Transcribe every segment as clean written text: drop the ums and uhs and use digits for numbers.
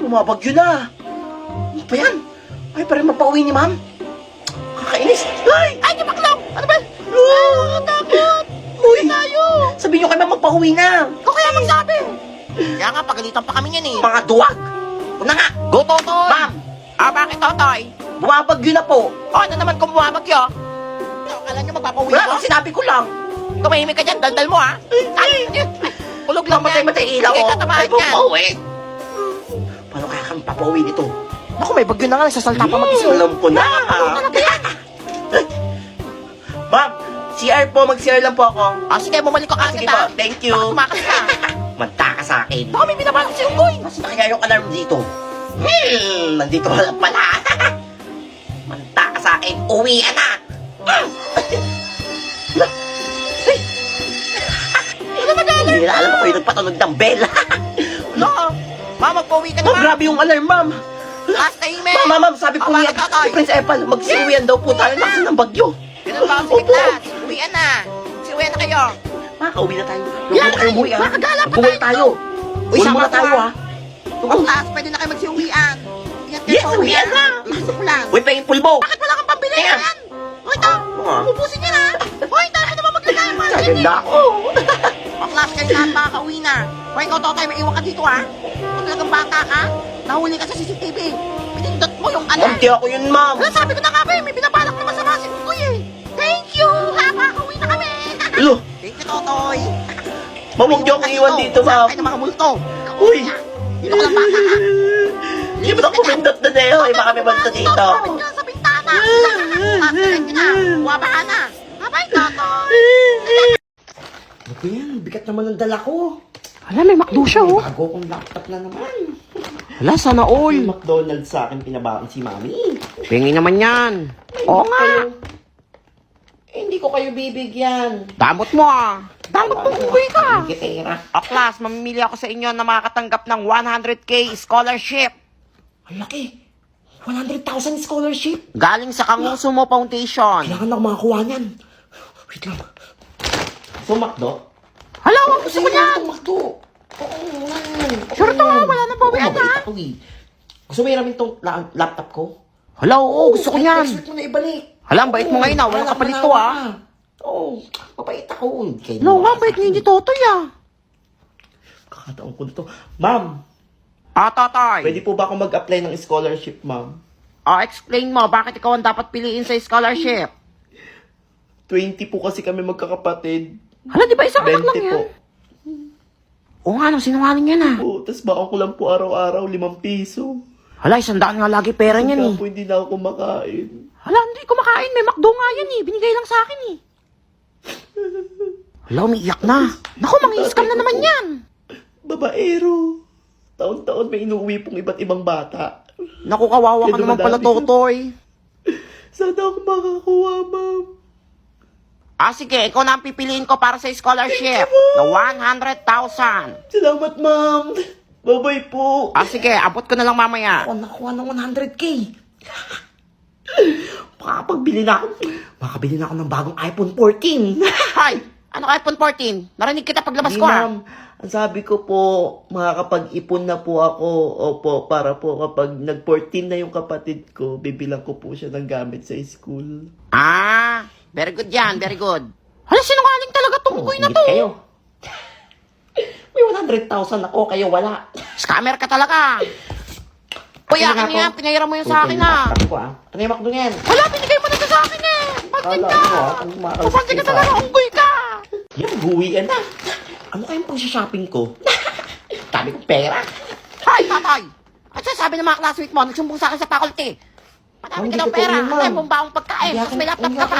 Bumabagyo na. Ano pa yan? Ay, parang mapauwi ni ma'am. Kakainis. Ay! Ay, di baklaw! Ano ba? Takot! Uy! Tayo! Sabi niyo kay ma'am magpauwi na. Ikaw kaya magsabi! Kaya nga, pagalitan pa kami yan eh. Mga duwag. Una nga. Go, Totoy! Ma'am, Bakit, Totoy? bumabagyo na po. Ano naman kung bumabagyo? Akala nyo magpapauwi Wala ako? kang sinabi ko lang. Tumahimik ka dyan, daldal mo ha? Ay, kulog lang yan. Mamatay ilaw Sige, ko. tatamaan Ay, yan. bumauwi. Paano kaya kami papauwi nito? Naku, may bagyo na nga, nagsasalta pa mag-isa. Alam ko na. Talaga yan. Ma'am, CR po. Mag-CR lang po ako. Sige, bumalik ko Sige agad po, ha. thank you. Baka tumakas ka. Manta ka sa akin. Baka may binabalak si Unggoy. Kasi nakaya yung alarm dito. Nandito ka lang pala. Manta ka sa akin. Uwi na. Ano magaling? Hindi na alam ko yung nagpatunog ng bell. No, magpauwi ka Ma'am, naman. grabe yung alarm, ma'am. Last time eh. Ma'am, sabi po niya, Bakit, Totoy? ni Prince Epal, magsiuwian daw po tayo lakas ng bagyo. Ganun ba ang sige class? Uwian na. Uwian na kayo. Makakauwi na tayo. Yan, Huwag mo kayo umuwi, ha? makagala pa Magbuhay tayo. tayo. Uy, Huwag sama muna ko, tayo, ha? ha? Ang class, pwede na kayo magsiuwian. Ingat kayo Yes, sa uwian na. Pasok lang. Uy, pahing pulbo. Bakit wala kang pambili Ayan. yan? Uy, ito. nga? Ubusin niya na. Uy, tayo naman maglagay ang margin Saganda eh. ako. Ang class, kayo lahat makakauwi na. Uy, ikaw, Totoy, may iwan ka dito, ha? Kung talagang bata ka, nahuli ka sa CCTV. Pinindot mo yung Ma'am, alarm. di ako yun, ma'am. Wala, sabi ko na nga ba eh, may binabalak na masama si Unggoy eh. Thank you, ha? Makakauwi na kami. Alo, Thank you, Totoy. ma'am, huwag niyo akong iwan dito, ma'am. Ay, ng mga multo. Uy. Dito ka lang bata, ha? Hindi mo na kumindot na deo. Iba kami banto dito. Kapit ka sa bintana. Tasirin ka na. Wabahan na. Abay, Totoy. Ano po yan? Bigat naman ang dala ko. Hala, may McDo siya, oh. Bago kong laptop na naman. Hala, sana Yung McDonald's sa akin pinabaon si Mami. Pingi naman yan. Oo nga. Hindi ko kayo bibigyan. Damot mo, ah. Damot mo, Unggoy ka. Gitera. O, class, mamimili ako sa inyo na makakatanggap ng 100K scholarship. Ang laki. 100,000 scholarship. Galing sa Kangusumo Foundation. Kailangan lang makakuha niyan. Wait lang. So, McDo? Hala, gusto ko niyan. Itong McDo. Oo, yan. Sure to, wala nang bawian, Oo, mabait ha? ako, eh. Gusto mo hiramin tong laptop ko? Hala, oo, gusto ko niyan. Expert mo na ibalik. Hala, ang bait mo ngayon, ah. Walang kapalit to, ah. Oo, mabait ako. No, nga, bait niya ni Totoy, ah. Kakataon ko na to. Ma'am, Totoy. pwede po ba ako mag-apply ng scholarship, ma'am? Explain mo, bakit ikaw ang dapat piliin sa scholarship? 20 po kasi kami magkakapatid. Hala, di ba isang anak 20 lang po. yan? Oo nga, no, sinungaling yan, ah. Oo, tas baka ko lang po araw-araw 5 piso. Hala, 100 nga lagi pera niyan, eh. Kaya po hindi na ako kumakain. Hala, hindi ko makain. May McDo nga yan, eh. Binigay lang sa akin, eh. Hala, umiiyak na. Naku, mangi-scam na naman yan. Babaero. Taon-taon may inuwi pong iba't ibang bata. Naku, kawawa ka Kaya naman pala, dumadami ka. Totoy. Sana ako makakuha, ma'am. Sige, ikaw na ang pipiliin ko para sa scholarship na 100,000. Salamat, ma'am. Babay po. Sige, abot ko na lang mamaya. Ako nakuha ng 100K. Makakabili na ako ng bagong iPhone 14. Hay, ano ka iPhone 14? Narinig kita paglabas Hindi, ko, ha? ma'am. Ang sabi ko po, makakapag-ipon na po ako. Opo, para po kapag nag-14 na yung kapatid ko, bibilang ko po siya ng gamit sa school. Very good yan, very good. Hala, sinungaling talaga tong Unggoy na Ingit to. kayo. May 100,000 ako, kayo wala. Scammer ka talaga. Uy, akin yan, pinahiram mo yun sa akin, ha? Ano yung McDo yan? Hala, binigay mo na to sa akin, eh. Pansin Kala ka. ko, ano makakalis Pansin ka ka talaga, sa- Unggoy ka. Yan, buwian na. Ano kayong pang-shopping ko? Sabi ko, pera. Hay, tatay. At sabi ng mga classmate mo, nagsumbong sa akin sa faculty. Madami ka daw pera. Ay, bumbakong pagkain. Tapos may laptop ka pa.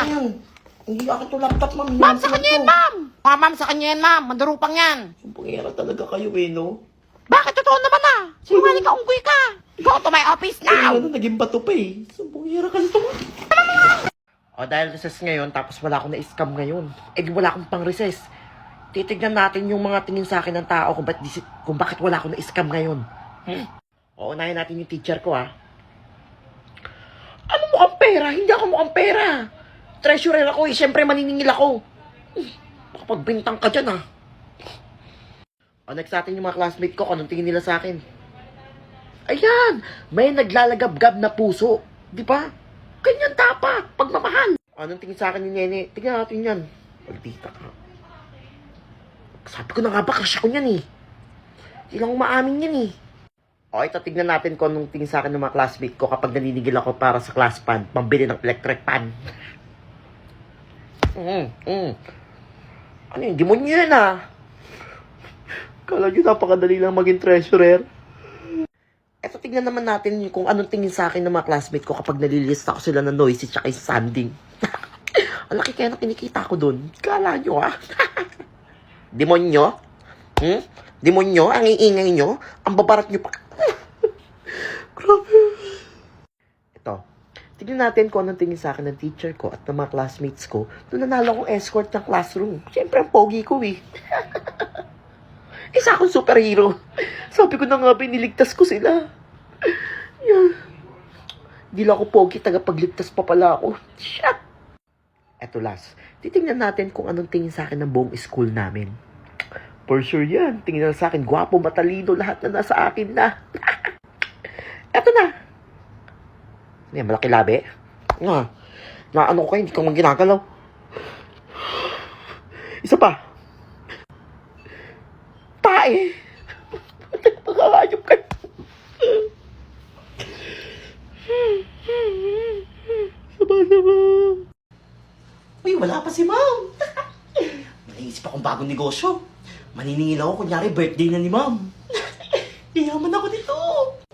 Hindi akin to laptop, ma'am. Ma'am, sa kanya yan, ma'am. Ma'am, sa kanya yan, ma'am. Mandurupang yan. Sumpungera talaga kayo, no? Bakit totoo naman, ah? Sinungaling ka, Unggoy ka. Go to my office now. Ano, naging bato pa eh. Sumpungera ka nito. Dahil recess ngayon, tapos wala akong na-scam ngayon. Wala akong pang-recess. Titignan natin yung mga tingin sa akin ng tao kung bakit wala akong na-scam ngayon. Unahin natin yung teacher ko, ha. Ano mukhang pera? Hindi ako mukhang pera. Treasurer ako eh. Siyempre maniningil ako. Makapagbintang ka dyan, ha. Next natin yung mga classmate ko. Anong tingin nila sa akin? Ayan, may naglalagab-gab na puso. Di ba? Ganyan dapat, pagmamahal. Anong tingin sa akin ni Nene? Tingnan natin yan. Maldita ka. Sabi ko na nga ba, crush ako niyan eh. Hindi lang umaamin yan eh. O, ito, tignan natin kung anong tingin sa akin ng mga classmate ko kapag naninigil ako para sa class pan, pambili ng electric pan. Ano yun? Demonyo yun ah. Kala nyo napakadali lang maging treasurer. Eto, tignan naman natin kung anong tingin sa akin ng mga classmate ko kapag nalilista ko sila ng noisy tsaka yung sanding. Ang laki kaya na kinikita ko dun. Kala nyo ah. Demonyo? Demonyo? Ang iingay nyo? Ang babarat nyo pa. Grabe. Ito. Tignan natin kung anong tingin sa akin ng teacher ko at ng mga classmates ko nung nanalo akong escort ng classroom. Siyempre, ang pogi ko eh. Isa akong superhero. Sabi ko na nga, biniligtas ko sila. Yan. Di lang ako pogi, tagapagligtas pa pala ako. Shit. Eto last. Titingnan natin kung anong tingin sa akin ng buong school namin. For sure yan. Tingnan sa akin, gwapo, matalino, lahat na nasa akin na. Eto na. Yan, malaki labi. Naano ko kayo, hindi ko man ginagalaw. Isa pa. Tae. Nakakayop kayo. Sama-sama. Uy, wala pa si ma'am. Naisip akong bagong negosyo. Maniningil ako, kunyari birthday na ni ma'am. Yaman ako dito.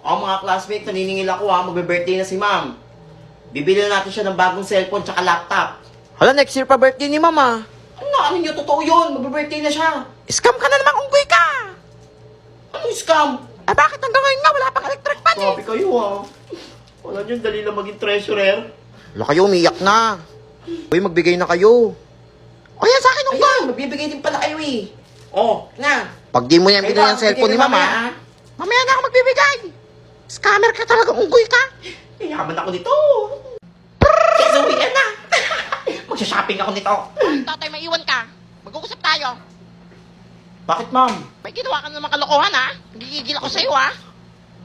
Mga classmates, naniningil ako ha. Magbe-birthday na si ma'am. Bibili na natin siya ng bagong cellphone tsaka laptop. Hala, next year pa birthday ni ma'am ha. Ano nyo, totoo yun. Magbe-birthday na siya. Scam ka na naman, unggoy ka. Anong scam? Bakit hanggang ngayon nga wala pang electric pan eh? Sabi kayo ha. Wala nyo, dali lang maging treasurer. Wala kayo, umiyak na. Uy, magbigay na kayo. O yan sa akin, unggoy. Ayan, magbibigay din pala kayo eh. Na. Pag di mo yan binigay yung cellphone ni mama, mamaya na ako magbibigay. Scammer ka talaga, unggoy ka. Yaman ako nito. Kasi uwi ka na. Magsha-shopping ako nito. Tatay, maiwan ka. Mag-uusap tayo. Bakit, ma'am? May ginawa ka naman kalokohan, ha? Nagigigil ako sa'yo, ha?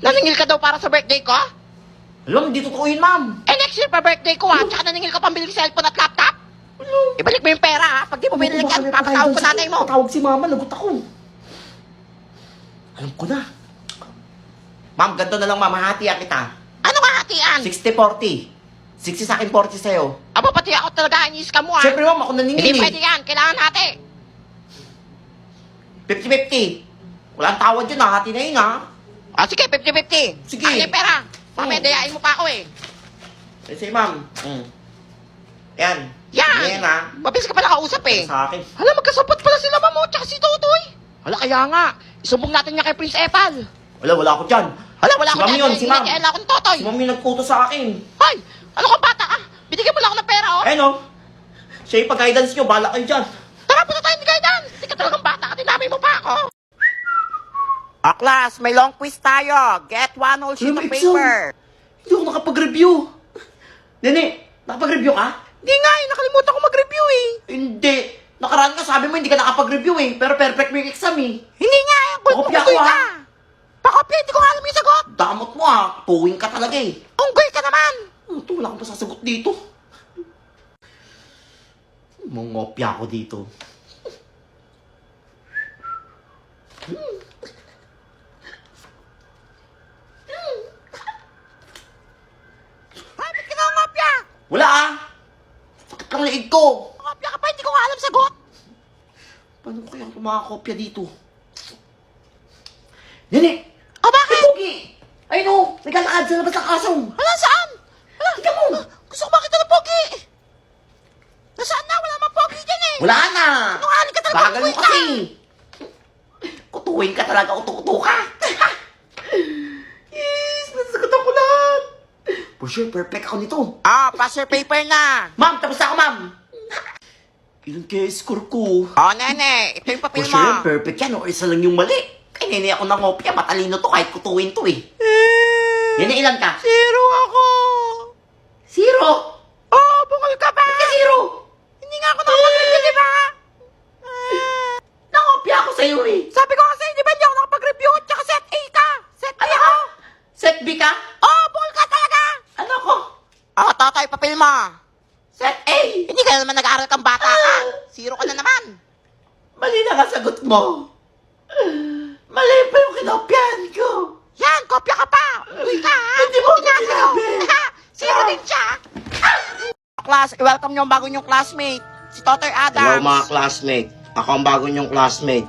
Naningil ka daw para sa birthday ko? Alam, hindi totoo yun, ma'am. Next year pa birthday ko, ha? Tsaka naningil ka pambili cellphone at laptop? Ibalik mo yung pera, ha? Pag di mo binilagyan, papatawag ko nanay mo. Papatawag si mama, lagot ako. Alam ko na. Ma'am, ganito na lang, ma'am. Hahatian kita. Ano ka hatian? 60-40. 60 sa akin, 40 sa'yo. Aba, pati ako talaga, iniiska mo, ha? Siyempre, ma'am, ako naningil. Hindi pwede yan. Kailangan hati. 50-50. Walang tawad yun, ha? Hati na yun, ha? Sige, 50-50. Sige. Ano yung pera? Mamaya, dayain mo pa ako, eh. Sige, ma'am. Yan. Yan, ha? Mabilis ka pala kausap, eh. Sa akin. Hala, magkasabot pala sila, ma'am, tsaka si Totoy. Hala, kaya nga. Isumbong natin niya kay Prince Ethel. Wala ako dyan. Hala, wala ako dyan. Si ma'am. Kailan ako ng Totoy. Si ma'am yung nagkutos sa akin. Hoy! Ano ka bata ka? Binigyan mo lang ako ng pera, oh. Eh, no? Siya yung pag-guidance nyo. Bala kayo dyan. Tara, punta tayo ni guidance. Hindi ka talagang bata ka. Dinami mo pa ako. Class, may long quiz tayo. Get one whole sheet of paper. Hindi ako nakapag-review. Nene, nakapag-review ka? Hindi nga, nakalimutan ko mag-review, eh. Hindi. Nakaraan ka, sabi mo hindi ka nakapag-review, eh. Pero perfect mo yung exam, eh. Hindi nga, Pakopya ko, ha? Pakopya, hindi ko alam yung sagot. Damot mo, ha. Puwing ka talaga, eh. Unggoy ka naman. Ito, wala kang masasagot dito. Mungopya ako dito. Ay, ba't ka na ungopya? Wala, ah. Sakit lang liig ko. Ungopya ka pa, hindi ko nga alam sagot. Paano ko kaya kumakopya dito? Nene! Bakit? Ay, Pogi! Ay, no! Naglalakad sa labas ng kasong! Hala, saan? Hala, tika mo! Gusto ko makita ng Pogi! Nasaan na? Wala mang Pogi dyan, eh! Wala na! Nungaling ka talaga! Bagal mo kasi! Kutuwin ka talaga, utu-utu ka! Yes! Nasasagot ako lahat! For sure, perfect ako nito! Pass your paper na. Ma'am, tapos na ako, ma'am! Ilan kaya score ko? Nene, ito yung papel For mo. sure, perfect yan. O isa lang yung mali. Kaya nene ako nangopya. Matalino to kahit kutuwin to eh. Nene, ilan ka? 0 ako. 0? Bungol ka ba? Ba't ka 0? Hindi nga ako nakapag-review, di ba? Nangopya ako sa'yo eh. Sabi ko kasi, di ba hindi ako nakapag-review? Tsaka set A ka. Set B ako. ka? Oh, bukol ka talaga! Ano ko? Oh, Totoy, papel mo. Set A! Hindi ka naman nag-aaral kang bata ka. Zero ka na naman. Mali na nga sagot mo. Mali pa yung kinopyahan ko. Yan, kopya ka pa. Uy ka, ha? Hindi mo ako sinabi. Zero din siya. Class, welcome niyo ang bago niyong classmate. Si Totoy Adams. Hello mga classmate. Ako ang bago niyong classmate.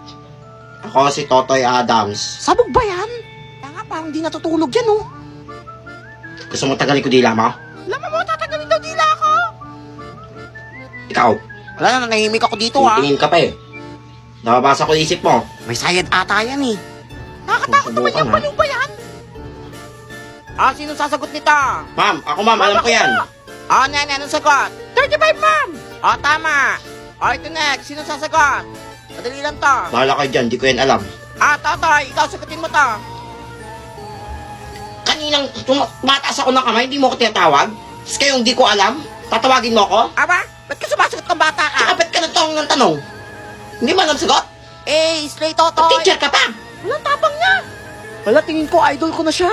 Ako si Totoy Adams. Sabog ba yan? Kaya nga, parang di natutulog yan, oh. Gusto mo tagalin ko dila mo? Alam mo, tatagalin daw dila ako. Ikaw, Wala na, nanahimik ako dito, ha? tingin ka pa eh. Nakabasa ko isip mo. May sayad ata yan, eh. Nakakatakot naman Susubukan, yung ha? baliw ba yan? Ah, sino sasagot nito? Ma'am, ako ma'am, alam ko yan. Ah, nene, anong sagot? 35, ma'am. Ah, tama. Ah, ito next. Sino sasagot? Madali lang to. Bahala kayo dyan, di ko yan alam. Ah, Totoy, ikaw sagutin mo to. Kaninang tumataas ako ng kamay, hindi mo ko tinatawag? Tapos kayong di ko alam, tatawagin mo ako? Aba, ba't ka sumasagot kang bata ka? Kapit ka na ng tanong. Hindi mo alam sagot? Eh, Slay Totoy. Teacher ka pa! Walang tapang niya. Wala, tingin ko, idol ko na siya.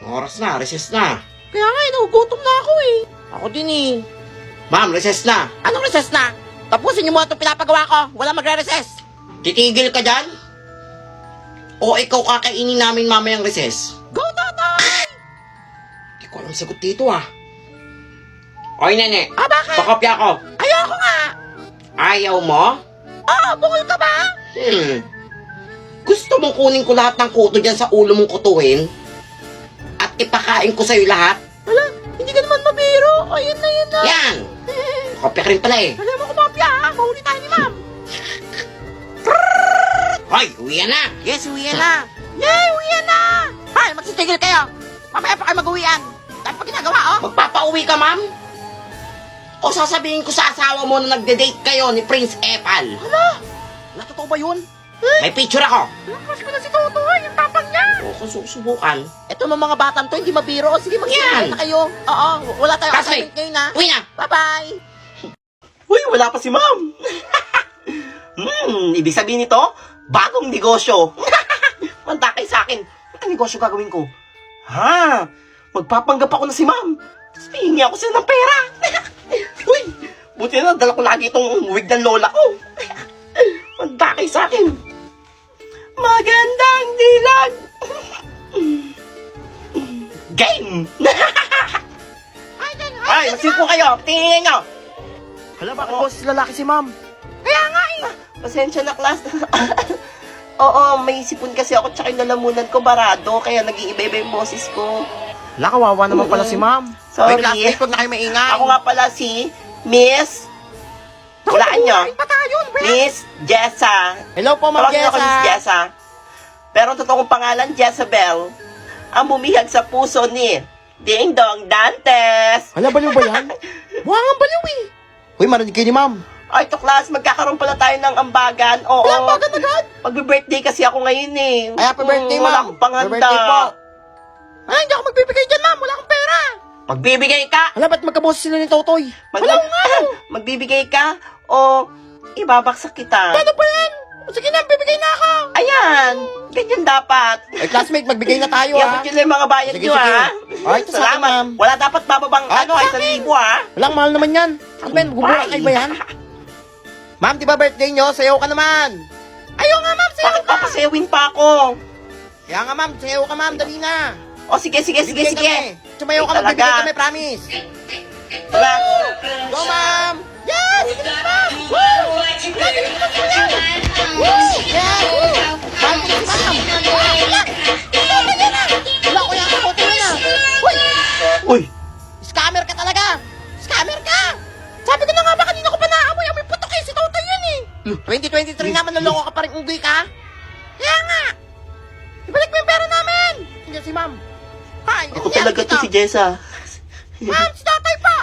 Oras na, recess na. Kaya nga, inugutom na ako eh. Ako din eh. Ma'am, recess na. Anong recess na? Tapusin niyo mo itong pinapagawa ko. Wala magre-recess. Titigil ka dyan? O ikaw kakainin namin mamayang recess? Go, Totoy! Hindi ko alam sagot dito ah. Oy, nene. Ah, bakit? Pakopya ko. Ayoko nga. Ayaw mo? Ah, bukol ka ba? Gusto mong kunin ko lahat ng kuto dyan sa ulo mong kutuin? At ipakain ko sa'yo lahat? Wala, hindi ka naman mabiro. Ayun na, yun na. Yan! Pakopya ka rin pala eh. Alam mo kumapya ha, mahuli tayo ni ma'am. Hoy, uwian na! Yes, uwian na. Yay, uwian na. Hay, magsitigil kayo. Mamaya pa kayo mag-uwian. Dahil pa ginagawa, oh. Magpapauwi ka, ma'am? O sasabihin ko sa asawa mo na nagde-date kayo ni Prince Epal? Wala, totoo ba yun? May picture ako. Crush ko na si Totoy, yung tapang niya. O kung susubukan. Eto mga batang to, hindi mabiro. Sige, Yan. magsisigil na kayo. Oo, wala tayong Classmate. assignment ngayon, ha. Uwi na! Bye-bye. Uy, wala pa si ma'am. Ibig sabihin nito, bagong negosyo. Manda kayo sa akin. Ang negosyo gagawin ko? Ha? Magpapanggap ako na si ma'am. Tapos hihingi ako sila ng pera. Uy, buti na, dala ko lagi itong wig ng lola ko. Manda kayo sa akin. Magandang dilag. Game! Ay, magsimpo kayo. Tingin nyo. Hala, bakit boses lalaki si ma'am? Kaya nga eh. Pasensya na, class. Oo, may sipon kasi ako tsaka yung lalamunan ko barado, kaya naging iba-iba yung boses ko. Hala, kawawa naman pala si ma'am. Wait, Sorry. classmate, huwag na kayo maingay. Ako nga pala si Miss... Walaan nyo. Ay, pa tayo, Brad. Miss Jessa. Hello po, Ma'am Tawag niyo ako Miss Jessa. Jessa. Pero ang totoo kong pangalan, Jezebel. Ang bumihag sa puso ni Ding Dong Dantes. Hala, baliw ba yan? Mukha nga baliw eh. Uy, marinig kayo ni ma'am. Ay, to class, magkakaroon pala tayo ng ambagan. Oo. Ambagan agad? Magbe-birthday kasi ako ngayon eh. Ay, happy birthday, Wala ma'am. akong panganda. Happy birthday po. Ay, hindi ako magbibigay dyan, ma'am. Wala akong pera. Magbibigay ka. Hala, ba't magkaboses sila ni Totoy? Magbibigay ka o ibabaksak kita. Paano pa yan? Sige na, bibigay na ako. Ayan, ganyan dapat. Ay, classmate, magbigay na tayo Iabot nyo lang yung mga bayad Sige, nyo, sige. ha? Ay, ito sa akin, ma'am. Wala dapat bababang Ay, ito sa 1,000, ha? Walang mahal naman yan. Ano ba yan? Guburakay ba yan? Ma'am, di ba birthday nyo? Sayaw ka naman. Ayaw nga, ma'am. Sayo Bakit ka. papasayawin pa ako? Kaya nga, ma'am. Sayaw ka, ma'am. Dali na. O, sige. Bibigay kami. Sumayaw ka, Ay, talaga. magbibigay kami, promise. Tara. Go, ma'am. Yes! Sige na, ma'am. Woo! Yes! Ma'am, sige, ma'am. Wala ko yan. Ako na. Uy! Uy, Scammer ka talaga! Scammer ka! Sabi ko na nga ba kanina ko pa naamoy? Amoy putok eh! Si Totoy yun eh! 2023 naman naloko ka pa rin unggoy ka? Kaya nga! Ibalik mo yung pera namin! Hindi si ma'am. Hay! ako talaga to si Jessa. Ma'am, si Totoy pa!